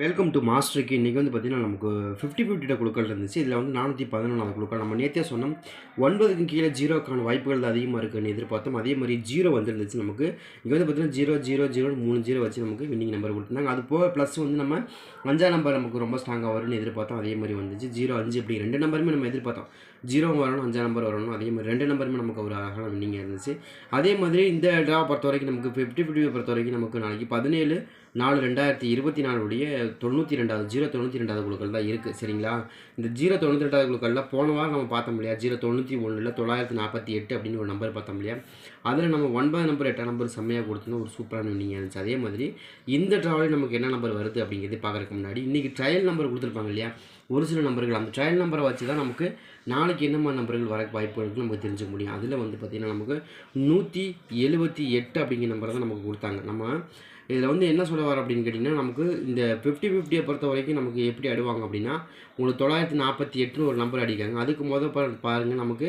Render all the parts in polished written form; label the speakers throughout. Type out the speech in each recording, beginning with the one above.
Speaker 1: Welcome to மாஸ்டருக்கு. இன்றைக்கி வந்து பார்த்திங்கன்னா நமக்கு 50-50 குழுக்கள் இருந்துச்சு. இதில் வந்து 411 குழுக்கள். நம்ம நேற்றே சொன்னோம் 9க்கு கீழே ஜீரோக்கான வாய்ப்புகள் தான் அதிகமாக இருக்குன்னு எதிர்பார்த்தோம். அதே மாதிரி ஜீரோ வந்துருந்துச்சு நமக்கு. இங்கே வந்து பார்த்திங்கன்னா 0 0 0 3 ஜீரோ வச்சு நமக்கு வின்னிங் நம்பர் கொடுத்துருந்தாங்க. அது போக ப்ளஸ் வந்து நம்ம 5ஆம் நம்பர் நமக்கு ரொம்ப ஸ்ட்ராங்காக வரும்னு எதிர்பார்த்தோம். அதே மாதிரி வந்துச்சு 0 5 அப்படி 2 நம்பருமே நம்ம எதிர்பார்த்தோம். 0 வரணும், 5ஆம் நம்பர் வரணும். அதே மாதிரி 2 நம்பருமே நமக்கு ஒரு அழகான வின்னிங் இருந்துச்சு. அதே மாதிரி இந்த ட்ரா பொறுத்த வரைக்கும் நமக்கு 50-50 பொறுத்த வரைக்கும் நமக்கு நாளைக்கு 17/4/2024 92வது குழுக்கள் தான் இருக்குது. சரிங்களா? இந்த 092வது குழுக்களில் போன வாரம் நம்ம பார்த்தோம் இல்லையா, 091 948 அப்படின்னு ஒரு நம்பர் பார்த்தோம் இல்லையா, அதில் நம்ம 9 நம்பர் 8 நம்பர் செம்மையாக கொடுத்தோம்னா ஒரு சூப்பரான வின்னிங் இருந்துச்சு. அதே மாதிரி இந்த ட்ராவலில் நமக்கு என்ன நம்பர் வருது அப்படிங்கிறது பார்க்குறதுக்கு முன்னாடி இன்றைக்கி ட்ரையல் நம்பர் கொடுத்துருப்பாங்க இல்லையா, ஒரு சில நம்பர்கள் அந்த ட்ரையல் நம்பரை வச்சு தான் நமக்கு நாளைக்கு என்ன மாதிரி நம்பர்கள் வர வாய்ப்பு இருக்குன்னு நமக்கு தெரிஞ்சுக்க முடியும். அதில் வந்து பார்த்திங்கன்னா நமக்கு 178 அப்படிங்கிற நம்பரை தான் நமக்கு கொடுத்தாங்க. நம்ம இதில் வந்து என்ன சொல்ல வர அப்படின்னு கேட்டிங்கன்னா, நமக்கு இந்த 50-50 பொறுத்த வரைக்கும் நமக்கு எப்படி ஆடுவாங்க அப்படின்னா, உங்களுக்கு 948ன்னு ஒரு நம்பர் அடிக்காங்க. அதுக்கு பாருங்கள், நமக்கு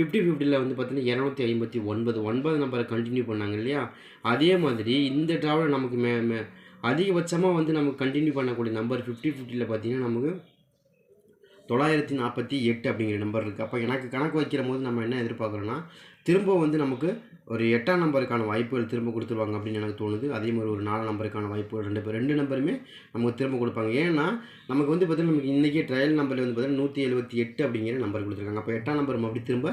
Speaker 1: 50-50ல் வந்து பார்த்திங்கன்னா 259 நம்பரை கண்டினியூ பண்ணாங்க இல்லையா, அதே மாதிரி இந்த ட்ராவலில் நமக்கு அதிகபட்சமாக வந்து நமக்கு கண்டினியூ பண்ணக்கூடிய நம்பர் 50-50ல் பார்த்திங்கன்னா நமக்கு 948 அப்படிங்கிற நம்பர் இருக்குது. அப்போ எனக்கு கணக்கு வைக்கிற போது நம்ம என்ன எதிர்பார்க்குறோன்னா, திரும்ப வந்து நமக்கு ஒரு 8ஆம் நம்பருக்கான வாய்ப்புகள் திரும்ப கொடுத்துருவாங்க அப்படின்னு எனக்கு தோணுது. அதே மாதிரி ஒரு 4 நம்பருக்கான வாய்ப்புகள் 2 நம்பருமே நமக்கு திரும்ப கொடுப்பாங்க. ஏன்னா நமக்கு வந்து பார்த்திங்கன்னா நமக்கு இன்றைக்கி ட்ரையல் நம்பரில் வந்து பார்த்திங்கன்னா 178 அப்படிங்கிற நம்பர் கொடுத்துருக்காங்க. அப்போ 8ஆம் நம்பர் அப்படி திரும்ப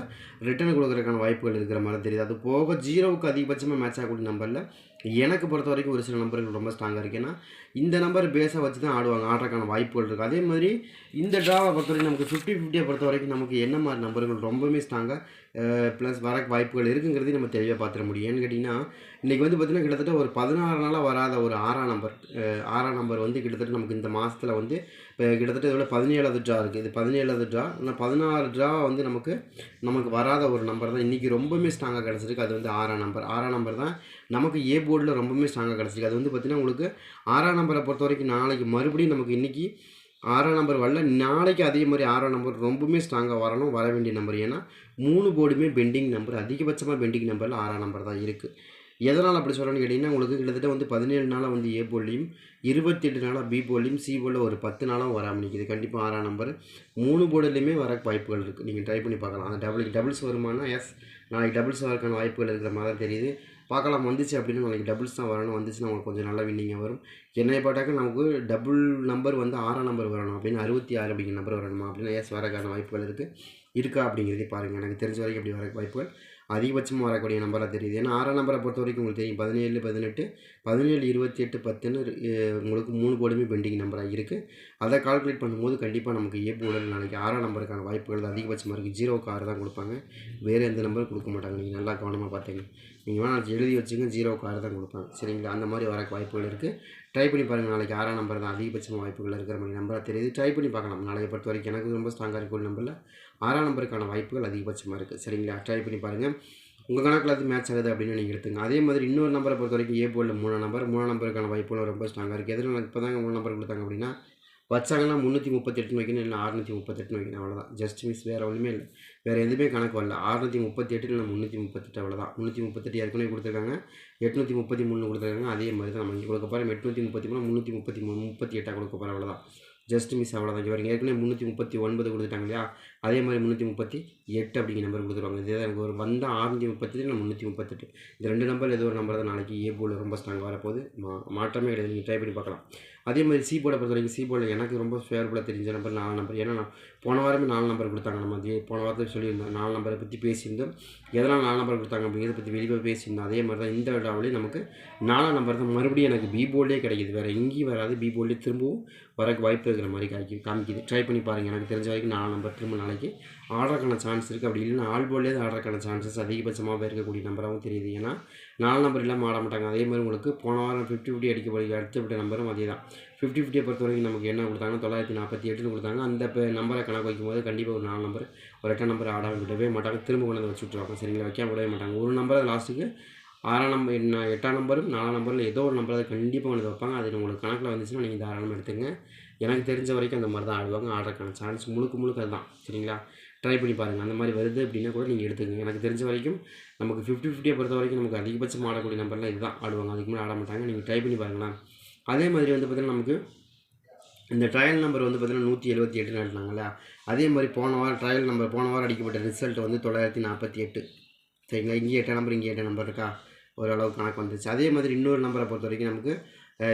Speaker 1: ரிட்டர்ன் கொடுக்குறதுக்கான வாய்ப்புகள் இருக்கிற மாதிரி தெரியுது. அது போக 0க்கு அதிகபட்சமாக மேட்ச் ஆகக்கூடிய நம்பரில் எனக்கு பொறுத்த வரைக்கும் ஒரு சில நம்பர்கள் ரொம்ப ஸ்ட்ராங்காக இருக்குது. ஏன்னா இந்த நம்பர் பேஸை வச்சு தான் ஆடுறதுக்கான வாய்ப்புகள் இருக்குது. அதே மாதிரி இந்த ட்ராவை பொறுத்த வரைக்கும் நமக்கு 50-50 பொறுத்த வரைக்கும் நமக்கு என்ன மாதிரி நம்பர்கள் ரொம்பவுமே ஸ்ட்ராங்காக ப்ளஸ் வர வாய்ப்புகள் இருக்குங்கிறதையும் நம்ம தெளிவாக பார்த்துட முடியும். ஏன்னு கேட்டிங்கன்னா, இன்றைக்கி வந்து பார்த்திங்கன்னா கிட்டத்தட்ட ஒரு 16 நாளாக வராத ஒரு 6ஆம் நம்பர் வந்து கிட்டத்தட்ட நமக்கு இந்த மாதத்தில் வந்து இப்போ கிட்டத்தட்ட இதோட 17வது ட்ரா இருக்குது. இது 17வது ட்ரா. ஆனால் 16 ட்ரா வந்து நமக்கு வராத ஒரு நம்பர் தான் இன்றைக்கி ரொம்பவுமே ஸ்ட்ராங்காக கிடச்சிருக்கு. அது வந்து 6ஆம் நம்பர் தான் நமக்கு ஏ போர்டில் ரொம்பவுமே ஸ்ட்ராங்காக கிடச்சிருக்கு. அது வந்து பார்த்திங்கன்னா உங்களுக்கு 6ஆம் நம்பரை பொறுத்த வரைக்கும் நாளைக்கு மறுபடியும் நமக்கு இன்றைக்கி 6ஆம் நம்பர் வரல, நாளைக்கு அதே மாதிரி 6ஆம் நம்பர் ரொம்பவுமே ஸ்ட்ராங்காக வர வேண்டிய நம்பர். ஏன்னா 3 போர்டுமே பெண்டிங் நம்பர், அதிகபட்சமாக பெண்டிங் நம்பரில் 6ஆம் நம்பர் தான் இருக்குது. எதனால் அப்படி சொல்கிறேன்னு கேட்டிங்கன்னா, உங்களுக்கு கிட்டத்தட்ட வந்து 17 நாளாக வந்து ஏ போர்ட்லேயும் 28 நாளாக பி போர்ட்லேயும் சி போர்டில் ஒரு 10 நாளாக வராமல் நிற்கிது. கண்டிப்பாக 6ஆம் நம்பர் 3 போர்டுலேயுமே வர வாய்ப்புகள் இருக்குது. நீங்கள் ட்ரை பண்ணி பார்க்கலாம். அந்த டபுள்ஸ் வருமானா எஸ், நாளைக்கு டபுள்ஸ் வரக்கான வாய்ப்புகள் இருக்கிற மாதிரி தான் தெரியுது. பார்க்கலாம். வந்துச்சு அப்படின்னா நாளைக்கு டபுள்ஸ் தான் வரணும். வந்துச்சுன்னா உங்களுக்கு கொஞ்சம் நல்லா வின்னிங்காக வரும். என்னை பார்த்தாக்க நமக்கு டபுள் நம்பர் வந்து 6ஆம் நம்பர் வரணும் அப்படின்னு 66 அப்படிங்கிற நம்பர் வரணுமா அப்படின்னா எஸ், வரக்கான வாய்ப்புகள் இருக்கா அப்படிங்கிறதே பாருங்கள். எனக்கு தெரிஞ்ச வரைக்கும் அப்படி வர வாய்ப்புகள் அதிகபட்சமாக வரக்கூடிய நம்பராக தெரியுது. ஏன்னா 6ஆம் நம்பரை பொறுத்த வரைக்கும் உங்களுக்கு தெரியும் 17 18 17 28 10ன்னு உங்களுக்கு 3 போர்டுமே பெண்டிங் நம்பராக இருக்குது. அதை கால்குலேட் பண்ணும்போது கண்டிப்பாக நமக்கு ஏ போர்டில் நாளைக்கு 6ஆம் நம்பருக்கான வாய்ப்புகள் அதிகபட்சமாக இருக்குது. 0க்கு 6 தான் கொடுப்பாங்க, வேறு எந்த நம்பரும் கொடுக்க மாட்டாங்க. நீங்கள் நல்லா கவனமாக பார்த்தீங்க. நீங்கள் வேணால் எழுதி வச்சுங்க, 0க்கு 6 தான் கொடுப்பாங்க. சரிங்களா? அந்த மாதிரி வர வாய்ப்புகள் இருக்குது. ட்ரை பண்ணி பாருங்கள். நாளைக்கு 6ஆம் நம்பர் தான் அதிகபட்சமாக வாய்ப்புகள் இருக்கிற மாதிரி நம்பராக தெரியுது. ட்ரை பண்ணி பார்க்கலாம். நாளைக்கு பொறுத்த வரைக்கும் எனக்கு ரொம்ப ஸ்ட்ராங்காக இருக்கும் நம்பரில் 6ஆம் நம்பருக்கான வாய்ப்புகள் அதிகபட்சமாக இருக்குது. சரிங்களா? ட்ரை பண்ணி பாருங்கள். உங்கள் கணக்கில் அது மேட்ச் ஆகுது அப்படின்னு நீங்கள் எடுத்துங்க. அதே மாதிரி இன்னொரு நம்பரை பொறுத்த வரைக்கும் ஏ போர்டில் 3ஆம் நம்பருக்கான வாய்ப்புகள் ரொம்ப ஸ்ட்ராங்காக இருக்குது. எதில் இப்போ தாங்க 3 நம்பர் கொடுத்தாங்க அப்படின்னா வச்சாங்கன்னா 338 வைக்கணும், இல்லை 638 வைக்கணும். அவ்வளோதான். ஜஸ்ட் மிஸ், வேறு ஒன்றுமே இல்லை. வேறு எதுவுமே கணக்கு வரல. 638 இல்லை 338 அவ்வளோதான். 338 ஏற்கனவே கொடுத்துருக்காங்க, 833 கொடுத்துருக்காங்க. அதே மாதிரி தான் நம்ம இங்கே கொடுக்க போகிறோம். 833 338 கொடுக்க போகிறோம். அவ்வளோதான். ஜஸ்ட் மிஸ், அவ்வளோதான். இங்கே வரைக்கும் ஏற்கனவே 339 கொடுத்துட்டாங்க இல்லையா, அதே மாதிரி 338 அப்படிங்கிற நம்பர் கொடுத்துருவாங்க. இதே எனக்கு ஒரு வந்தால் 638 இல்லை 338. இந்த 2 நம்பர் ஏதோ ஒரு நம்பர் தான் நாளைக்கு ஏ போர்டில் ரொம்ப ஸ்ட்ராங் வரப்போகுது. மாற்றமே கிடையாது. நீங்கள் ட்ரை பண்ணி பார்க்கலாம். அதே மாதிரி சி போர்டை பொறுத்த வரைக்கும் சி போர்டில் எனக்கு ரொம்ப ஃபேவரபுளாக தெரிஞ்ச நம்பர் 4 நம்பர். ஏன்னா நான் போன வாரமே 4 நம்பர் கொடுத்தாங்க. நம்ம அதே போன வாரத்தில் சொல்லியிருந்தோம், 4 நம்பரை பற்றி பேசியிருந்தோம். எதனால் 4 நம்பர் கொடுத்தாங்க அப்படிங்கிறத பற்றி வெளியே பேசியிருந்தோம். அதே மாதிரி தான் இந்த விழாவிலே நமக்கு 4ஆம் நம்பர் தான் மறுபடியும் எனக்கு பி போர்டிலே கிடைக்கிது. வேறு எங்கேயும் வராது. பி போர்டிலே திரும்பவும் வரக்கு வாய்ப்பு இருக்கிற மாதிரி காமிக்குது. ட்ரை பண்ணி பாருங்கள். எனக்கு தெரிஞ்ச வரைக்கும் 4 நம்பர் திரும்ப நாளைக்கு ஆடுறதுக்கான சான்ஸ் இருக்குது. அப்படி இல்லைன்னா ஆல் போர்ட்லேயே ஆடுறதுக்கான சான்சஸ் அதிகபட்சமாக இருக்கக்கூடிய நம்பராகவும் தெரியுது. ஏன்னா 4 நம்பர் இல்லாமல் ஆட மாட்டாங்க. அதே மாதிரி உங்களுக்கு போன வாரம் 50-50 அடுத்தப்பட்ட நம்பரும் அதே தான். 50-50 பொறுத்த வரைக்கும் நமக்கு என்ன கொடுத்தாங்கன்னா 948 கொடுத்தாங்க. அந்த நம்பரை கணக்கு வைக்கும்போது கண்டிப்பாக ஒரு 4 நம்பர் ஒரு 8ஆம் நம்பர் ஆடாமல் விடவே மாட்டாங்க. திரும்ப கொண்டு வந்து வச்சு விட்ருவாங்க. சரிங்களா? வைக்காம விடவே மாட்டாங்க. ஒரு நம்பரை லாஸ்ட்டுக்கு 6ஆம் நம்பர் 8ஆம் நம்பரும் 4ஆம் நம்பரில் ஏதோ ஒரு நம்பரை கண்டிப்பாக கொண்டு வைப்பாங்க. அது உங்களுக்கு கணக்கில் வந்துச்சுன்னா நீங்கள் தாராளமாக எடுத்துங்க. எனக்கு தெரிஞ்ச வரைக்கும் அந்த மாதிரி தான் ஆடுவாங்க. ஆடுறதுக்கான சான்ஸ் முழுக்க அதுதான். சரிங்களா? ட்ரை பண்ணி பாருங்கள். அந்த மாதிரி வருது அப்படின்னா கூட நீங்கள் எடுத்துக்கங்க. எனக்கு தெரிஞ்ச வரைக்கும் நமக்கு 50-50 பொறுத்த வரைக்கும் நமக்கு அதிகபட்சம் ஆடக்கூடிய நம்பர்லாம் இதுதான் ஆடுவாங்க. அதுக்கு மேலே ஆட மாட்டாங்க. நீங்கள் ட்ரை பண்ணி பாருங்களேன். அதே மாதிரி வந்து பார்த்திங்கன்னா நமக்கு இந்த ட்ரையல் நம்பர் வந்து பார்த்தீங்கன்னா 178 ஆடினாங்களா, அதே மாதிரி போன வாரம் அடிக்கப்பட்ட ரிசல்ட் வந்து 948. சரிங்களா, இங்கேயே 8 நம்பர் இங்கே 8 நம்பர் இருக்கா, ஓரளவுக்கு கணக்கு வந்துச்சு. அதே மாதிரி இன்னொரு நம்பரை பொறுத்த வரைக்கும் நமக்கு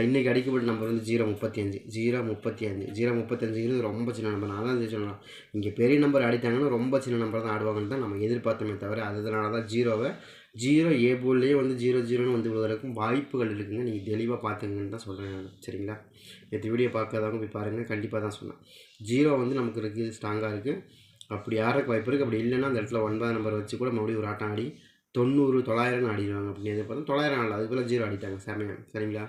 Speaker 1: இன்றைக்கி அடிக்கப்பட்ட நம்பர் வந்து 035 035 ரொம்ப சின்ன நம்பர். நான் தான் சொல்லலாம், இங்கே பெரிய நம்பர் அடித்தாங்கன்னா ரொம்ப சின்ன நம்பர் தான் ஆடுவாங்கன்னு தான் நம்ம எதிர்பார்த்தோமே தவிர, அதனால தான் 0 ஏ போல்லையே வந்து 0-0ன்னு வந்து விழுவதற்கும் வாய்ப்புகள் இருக்குங்க. நீங்கள் தெளிவாக பார்த்துங்கன்னு தான் சொல்கிறேன் நான். சரிங்களா, நேற்று வீடியோ பார்க்காதவங்க போய் பாருங்கள், கண்டிப்பாக தான் சொன்னேன். 0 வந்து நமக்கு இருக்குது, ஸ்ட்ராங்காக இருக்குது. அப்படி யாருக்கு வாய்ப்பு இருக்குது, அப்படி இல்லைன்னா அந்த இடத்துல 9 நம்பர் வச்சு கூட மறுபடியும் ஒரு ஆட்டம் ஆடி 90 900 ஆடிடுவாங்க. அப்படின்னு எதிர்பார்த்தோம் 900 ஆடல, அதுக்குள்ளே 0 ஆடிட்டாங்க செமையாக. சரிங்களா,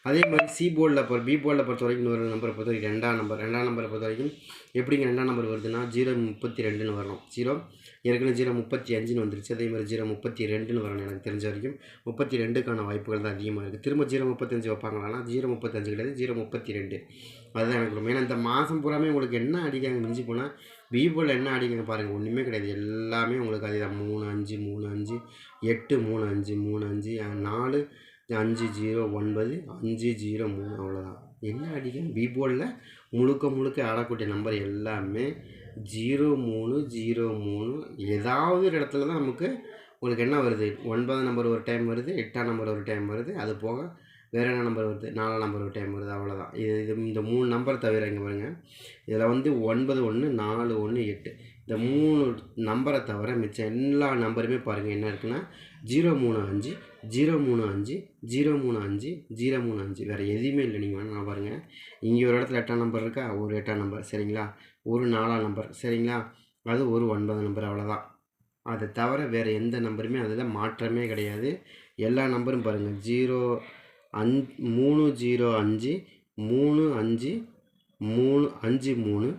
Speaker 1: அதே மாதிரி பி போர்டில் பொறுத்த வரைக்கும் இன்னொரு நம்பரை பொறுத்த வரைக்கும் ரெண்டாம் நம்பரை பொறுத்த வரைக்கும் எப்படிங்க ரெண்டாம் நம்பர் வருதுன்னா 032ன்னு வரணும். ஏற்கனவே 035ன்னு வந்துருச்சு. அதே மாதிரி 032ன்னு வரணும். எனக்கு தெரிஞ்ச வரைக்கும் 32க்கான வாய்ப்புகள் தான் அதிகமாக இருக்குது. திரும்ப 035 வைப்பாங்களான்னா 035 கிடையாது, 032. அதுதான் எனக்கு ரொம்ப. ஏன்னா இந்த மாதம் பூராமே உங்களுக்கு என்ன அடிக்காங்க, மிஞ்சி போனால் போர்டில் என்ன அடிக்காங்க பாருங்கள், ஒன்றுமே கிடையாது. எல்லாமே உங்களுக்கு அதே தான். 3-5 3-5 8 3-5 3-5 4 5-0-9 5-0-3 அவ்வளோதான். என்ன அடிக்காங்க போர்டில் முழுக்க ஆடக்கூடிய நம்பர் எல்லாமே 0-3-0-3. ஏதாவது ஒரு இடத்துல தான் நமக்கு உங்களுக்கு என்ன வருது, 9 நம்பர் ஒரு டைம் வருது, 8 நம்பர் ஒரு டைம் வருது. அது போக வேறு என்ன நம்பர் வருது, 4 நம்பர் ஒரு டைம் வருது. அவ்வளோதான். இது இந்த 3 நம்பர் தவிர இங்கே பாருங்கள், இதில் வந்து 9 1 4 1 8 இந்த 3 நம்பரை தவிர மிச்சம் எல்லா நம்பருமே பாருங்கள் என்ன இருக்குன்னா 035 035 035 035. வேறு எதுவுமே இல்லை. நீங்கள் வேணால் பாருங்கள், இங்கே ஒரு இடத்துல 8 நம்பர் இருக்கா, ஒரு 8 நம்பர். சரிங்களா, ஒரு 4 நம்பர். சரிங்களா, அது ஒரு 9 நம்பர். அவ்வளோதான். அதை தவிர வேறு எந்த நம்பருமே அதில் மாற்றமே கிடையாது. எல்லா நம்பரும் பாருங்கள் 305 35 3 5 3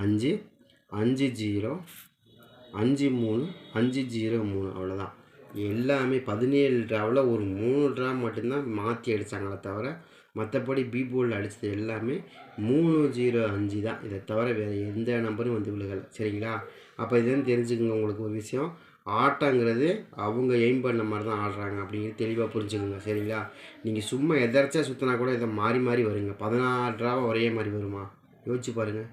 Speaker 1: 5 5 0 5 3 5 0 3. அவ்வளோதான். எல்லாமே 17 ட்ராவில் ஒரு 3 ட்ரா மட்டும்தான் மாற்றி அடித்தாங்களே தவிர, மற்றபடி போர்டில் அடித்தது எல்லாமே 305 தான். இதை தவிர வேறு எந்த நம்பரும் வந்து விழுகலை. சரிங்களா, அப்போ இதுன்னு தெரிஞ்சுக்கோங்க. உங்களுக்கு ஒரு விஷயம், ஆட்டங்கிறது அவங்க எய்ம் பண்ண மாதிரி தான் ஆடுறாங்க அப்படிங்கிறது தெளிவாக புரிஞ்சுக்கோங்க. சரிங்களா, நீங்கள் சும்மா எதர்ச்சியாக சுற்றினா கூட இதை மாறி வருங்க. 16 ட்ராவை ஒரே மாதிரி வருமா, யோசிச்சு பாருங்கள்.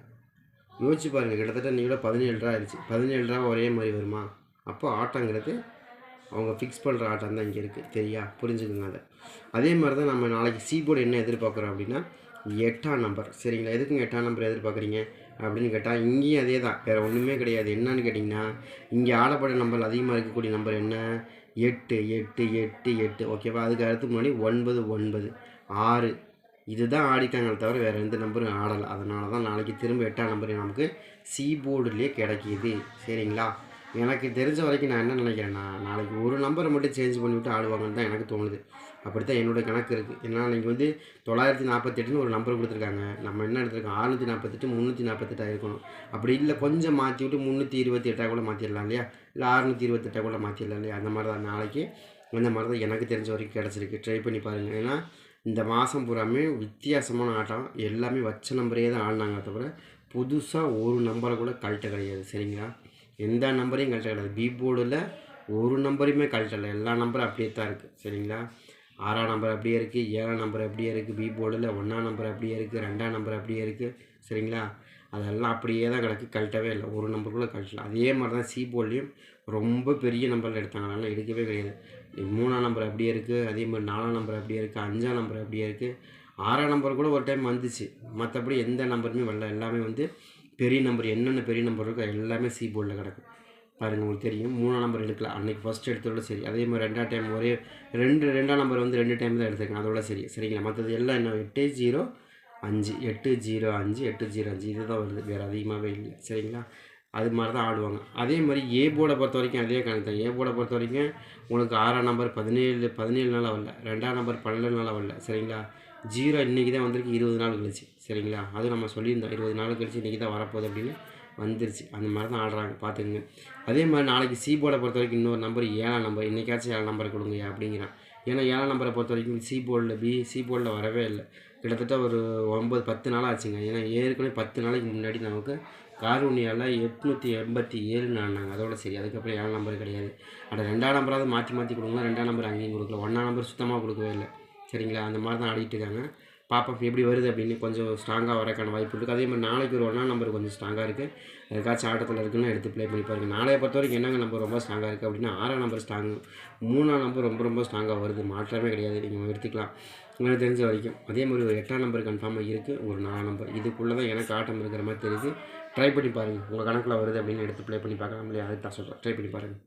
Speaker 1: கிட்டத்தட்ட நீங்களோட 17 ட்ரா ஆயிடுச்சு. 17 ட்ராவை ஒரே மாதிரி வருமா? அப்போ ஆட்டங்கிறது அவங்க ஃபிக்ஸ் பண்ணுற ஆட்டம் தான் இங்கே இருக்குது. சரியா, புரிஞ்சுக்குங்க அதை. அதே மாதிரி தான் நம்ம நாளைக்கு போர்டு என்ன எதிர்பார்க்குறோம் அப்படின்னா 8 நம்பர். சரிங்களா, எதுக்குங்க 8 நம்பர் எதிர்பார்க்குறீங்க அப்படின்னு கேட்டால், இங்கேயும் அதே தான், வேறு ஒன்றுமே கிடையாது. என்னன்னு கேட்டிங்கன்னா, இங்கே ஆடப்பட்ட நம்பர் அதிகமாக இருக்கக்கூடிய நம்பர் என்ன, 8 8 8 8. ஓகேவா, அதுக்கு அடுத்து முன்னாடி 9 9 6 இதுதான் ஆடிட்டாங்களே தவிர வேறு எந்த நம்பரும் ஆடலை. அதனால தான் நாளைக்கு திரும்ப 8 நம்பர் நமக்கு போர்டுலேயே கிடைக்கிது. சரிங்களா, எனக்கு தெரிஞ்ச வரைக்கும் நான் என்ன நினைக்கிறேன்னா, நாளைக்கு ஒரு நம்பரை மட்டும் சேஞ்ச் பண்ணிவிட்டு ஆடுவாங்கன்னு தான் எனக்கு தோணுது. அப்படி தான் என்னோடய கணக்கு இருக்குது. ஏன்னா இன்றைக்கி வந்து 948ன்னு ஒரு நம்பர் கொடுத்துருக்காங்க. நம்ம என்ன எடுத்துருக்கோம், 648 348 இருக்கணும். அப்படி இல்லை கொஞ்சம் மாற்றி விட்டு 328 கூட மாற்றிடலாம் இல்லையா, இல்லை 628 கூட மாற்றிடலாம் இல்லையா. அந்த மாதிரி தான் நாளைக்கு அந்த மாதிரி தான் எனக்கு தெரிஞ்ச வரைக்கும் கிடச்சிருக்கு. ட்ரை பண்ணி பாருங்கள். ஏன்னா இந்த மாதம் பூராமே வித்தியாசமான ஆட்டம், எல்லாமே வச்ச நம்பரே தான் ஆடினாங்க தவிர புதுசாக ஒரு நம்பரை கூட கழட்ட கிடையாது. சரிங்களா, எந்த நம்பரையும் கழட்ட கிடையாது. போர்டில் ஒரு நம்பரையுமே கழட்டலை, எல்லா நம்பரும் அப்படியே தான் இருக்குது. சரிங்களா, 6ஆம் நம்பர் அப்படியே இருக்குது, 7ஆம் நம்பர் அப்படியே இருக்குது, போர்டில் 1ஆம் நம்பர் அப்படியே இருக்குது, 2ஆம் நம்பர் அப்படியே இருக்குது. சரிங்களா, அதெல்லாம் அப்படியே தான் கிடக்கு, கழட்டவே இல்லை, ஒரு நம்பர் கூட கழட்டல. அதே மாதிரி தான் போர்ட்லேயும் ரொம்ப பெரிய நம்பரில் எடுத்தாங்க, அதெல்லாம் எடுக்கவே கிடையாது. 3ஆம் நம்பர் அப்படியே இருக்குது, அதே மாதிரி 4ஆம் நம்பர் அப்படியே இருக்குது, 5ஆம் நம்பர் அப்படியே இருக்குது, 6ஆம் நம்பர் கூட ஒரு டைம் வந்துச்சு. மற்றபடி எந்த நம்பருமே வரல. எல்லாமே வந்து பெரிய நம்பர், என்னென்ன பெரிய நம்பர் இருக்கோ எல்லாமே போர்டில் கிடக்கு. பாருங்கள், உங்களுக்கு தெரியும். 3ஆம் நம்பர் எடுக்கல, அன்றைக்கி ஃபஸ்ட் எடுத்ததோட சரி. அதே மாதிரி 2ஆம் டைம் ஒரே 2ஆம் நம்பர் வந்து 2 டைம் தான் எடுத்துருக்கேன், அதோட சரி. சரிங்களா, மற்றது எல்லாம் என்ன 8-0-5 8-0-5 8-0-5 இதுதான் வருது, வேறு அதிகமாகவே இல்லை. சரிங்களா, அது மாதிரி தான் ஆடுவாங்க. அதே மாதிரி போர்டை பொறுத்த வரைக்கும் அதே கணக்கு தான். போர்டை பொறுத்த வரைக்கும் உங்களுக்கு 6ஆம் நம்பர் 17 நாளாக வரல, 2ஆம் நம்பர் 12 நாளாக வரல. சரிங்களா, 0 இன்றைக்கி தான் வந்திருக்கு, 20 நாள் கழிச்சு. சரிங்களா, அது நம்ம சொல்லியிருந்தோம் 20 நாள் கழிச்சு இன்றைக்கி தான் வரப்போகுது அப்படின்னு வந்துருச்சு. அந்த மாதிரி தான் ஆடுறாங்க, பார்த்துக்குங்க. அதே மாதிரி நாளைக்கு போர்டை பொறுத்த வரைக்கும் இன்னொரு நம்பர் 7ஆம் நம்பர், இன்றைக்காச்சும் 7 நம்பரை கொடுங்கயா அப்படிங்கிறான். ஏன்னா 7ஆம் நம்பரை பொறுத்த வரைக்கும் போர்டில் வரவே இல்லை. கிட்டத்தட்ட ஒரு 9-10 நாள் ஆச்சுங்க. ஏன்னா ஏற்கனவே 10 நாளைக்கு முன்னாடி நமக்கு கார்வூனியாவில் 887 ஆனாங்க, அதோட சரி. அதுக்கப்புறம் 7ஆம் நம்பர் கிடையாது. ஆனால் 2ஆம் நம்பராவது மாற்றி கொடுக்கலாம், 2ஆம் நம்பர் அங்கேயும் கொடுக்கல, 1ஆம் நம்பர் சுத்தமாக கொடுக்கவே இல்லை. சரிங்களா, அந்த மாதிரி தான் ஆடிட்டு இருக்காங்க. பார்ப்போம் எப்படி வருது அப்படின்னு. கொஞ்சம் ஸ்ட்ராங்காக வரக்கான வாய்ப்பு இருக்குது. அதே மாதிரி நாளைக்கு ஒரு 1ஆம் நம்பர் கொஞ்சம் ஸ்ட்ராங்காக இருக்குது. எதுக்காச்சும் ஆட்டத்தில் இருக்குன்னா எடுத்து ப்ளே பண்ணி பாருங்கள். நாளைய பொறுத்த வரைக்கும் என்னங்க நம்பர் ரொம்ப ஸ்ட்ராங்காக இருக்குது அப்படின்னா 6ஆம் நம்பர் ஸ்ட்ராங், 3ஆம் நம்பர் ரொம்ப ரொம்ப ஸ்ட்ராங்காக வருது. மாற்றமே கிடையாது. நீங்கள் எடுத்துக்கலாம் எனக்கு தெரிஞ்ச வரைக்கும். அதே மாதிரி ஒரு 8ஆம் நம்பர் கன்ஃபார்மாக இருக்குது. ஒரு 4 நம்பர் இதுக்குள்ளே தான் எனக்கு ஆட்டம் இருக்கிற மாதிரி தெரியுது. ட்ரை பண்ணி பாருங்கள். உங்கள் கணக்கில் வருது அப்படின்னு எடுத்து ப்ளே பண்ணி பார்க்கலாம் இல்லையா? அதுக்கு தான் சொல்கிறேன். ட்ரை பண்ணி பாருங்கள்.